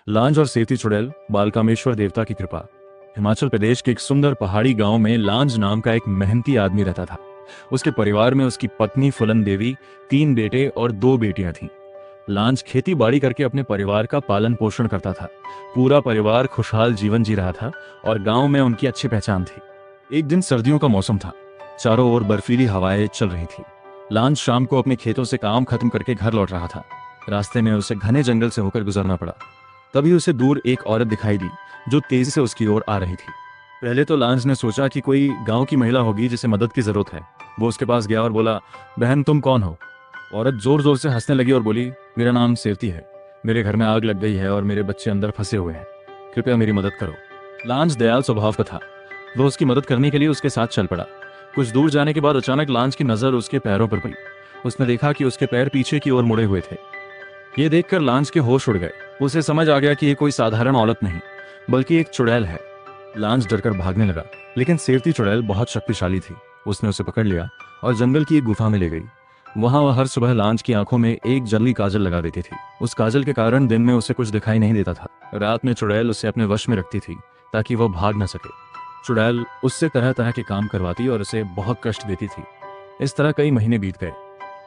लांज और सेती चुड़ैल, बालकामेश्वर देवता की कृपा। हिमाचल प्रदेश के एक सुंदर पहाड़ी गांव में लांज नाम का एक मेहनती आदमी रहता था। उसके परिवार में उसकी पत्नी फुलन देवी, 3 बेटे और 2 बेटियां थीं। लांज खेती बाड़ी करके अपने परिवार का पालन पोषण करता था। पूरा परिवार खुशहाल जीवन जी रहा था और गांव में उनकी अच्छी पहचान थी। एक दिन सर्दियों का मौसम था। चारों ओर बर्फीली हवाएं चल रही थी। लांज शाम को अपने खेतों से काम खत्म करके घर लौट रहा था। रास्ते में उसे घने जंगल से होकर गुजरना पड़ा। तभी उसे दूर एक औरत दिखाई दी जो तेजी से उसकी ओर आ रही थी। पहले तो लांज ने सोचा कि कोई गांव की महिला होगी जिसे मदद की जरूरत है। वो उसके पास गया और बोला, बहन तुम कौन हो? औरत जोर जोर से हंसने लगी और बोली, मेरा नाम सेवती है। मेरे घर में आग लग गई है और मेरे बच्चे अंदर फंसे हुए हैं। कृपया मेरी मदद करो। लांज दयाल स्वभाव का था। वो उसकी मदद करने के लिए उसके साथ चल पड़ा। कुछ दूर जाने के बाद अचानक लांज की नजर उसके पैरों पर पड़ी। उसने देखा कि उसके पैर पीछे की ओर मुड़े हुए थे। ये देखकर लांज के होश उड़ गए। उसे समझ आ गया कि ये कोई साधारण औरत नहीं बल्कि एक चुड़ैल है। लांज डरकर भागने लगा, लेकिन सेवती चुड़ैल बहुत शक्तिशाली थी। उसने उसे पकड़ लिया और जंगल की एक गुफा में ले गई। वहां वह हर सुबह लांज की आंखों में एक जंगली काजल लगा देती थी। उस काजल के कारण दिन में उसे कुछ दिखाई नहीं देता था। रात में चुड़ैल उसे अपने वश में रखती थी ताकि वह भाग न सके। चुड़ैल उससे तरह तरह के काम करवाती और उसे बहुत कष्ट देती थी। इस तरह कई महीने बीत गए।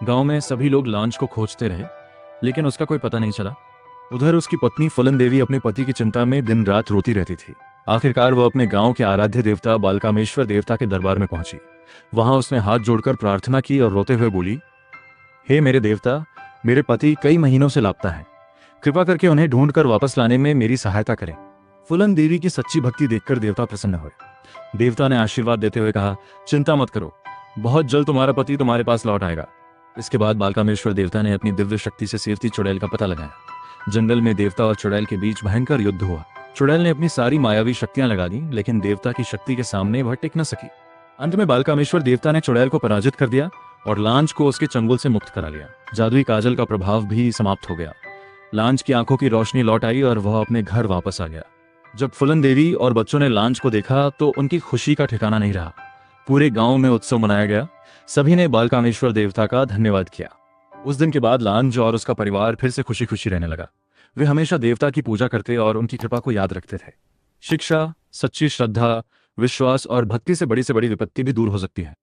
गांव में सभी लोग लांज को खोजते रहे, लेकिन उसका कोई पता नहीं चला। उधर उसकी पत्नी फुलन देवी अपने पति की चिंता में दिन रात रोती रहती थी। आखिरकार वो अपने गांव के आराध्य देवता बालकामेश्वर देवता के दरबार में पहुंची। वहां उसने हाथ जोड़कर प्रार्थना की और रोते हुए बोली, हे मेरे देवता, मेरे पति कई महीनों से लापता है। कृपा करके उन्हें ढूंढकर वापस लाने में मेरी सहायता करें। फुलन देवी की सच्ची भक्ति देखकर देवता प्रसन्न हुए। देवता ने आशीर्वाद देते हुए कहा, चिंता मत करो, बहुत जल्द तुम्हारा पति तुम्हारे पास लौट आएगा। इसके बाद बालकामेश्वर देवता ने अपनी दिव्य शक्ति से सेवती चुड़ैल का पता लगाया। जंगल में देवता और चुड़ैल के बीच भयंकर युद्ध हुआ। चुड़ैल ने अपनी सारी मायावी शक्तियां लगा दी, लेकिन देवता की शक्ति के सामने वह टिक न सकी। अंत में बालकामेश्वर देवता ने चुड़ैल को पराजित कर दिया और लांज को उसके चंगुल से मुक्त करा लिया। जादुई काजल का प्रभाव भी समाप्त हो गया। लांज की आंखों की रोशनी लौट आई और वह अपने घर वापस आ गया। जब फुलन देवी और बच्चों ने लांज को देखा तो उनकी खुशी का ठिकाना नहीं रहा। पूरे गांव में उत्सव मनाया गया। सभी ने बालकामेश्वर देवता का धन्यवाद किया। उस दिन के बाद लांज और उसका परिवार फिर से खुशी खुशी रहने लगा। वे हमेशा देवता की पूजा करते और उनकी कृपा को याद रखते थे। शिक्षा, सच्ची श्रद्धा, विश्वास और भक्ति से बड़ी विपत्ति भी दूर हो सकती है।